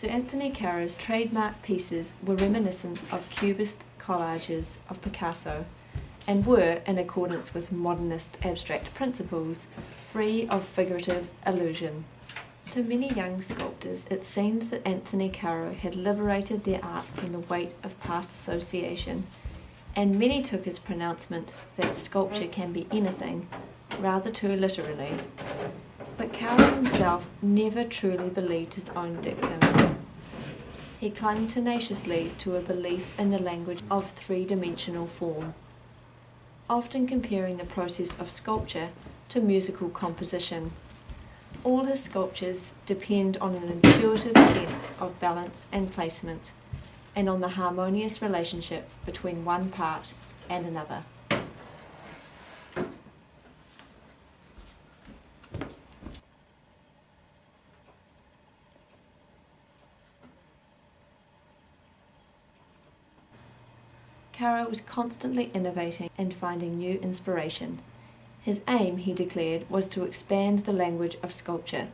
Sir Anthony Caro's trademark pieces were reminiscent of Cubist collages of Picasso and were, in accordance with modernist abstract principles, free of figurative allusion. To many young sculptors, it seemed that Anthony Caro had liberated their art from the weight of past association, and many took his pronouncement that sculpture can be anything rather too literally. But Caro himself never truly believed his own dictum. He clung tenaciously to a belief in the language of three-dimensional form, often comparing the process of sculpture to musical composition. All his sculptures depend on an intuitive sense of balance and placement, and on the harmonious relationship between one part and another. Caro was constantly innovating and finding new inspiration. His aim, he declared, was to expand the language of sculpture,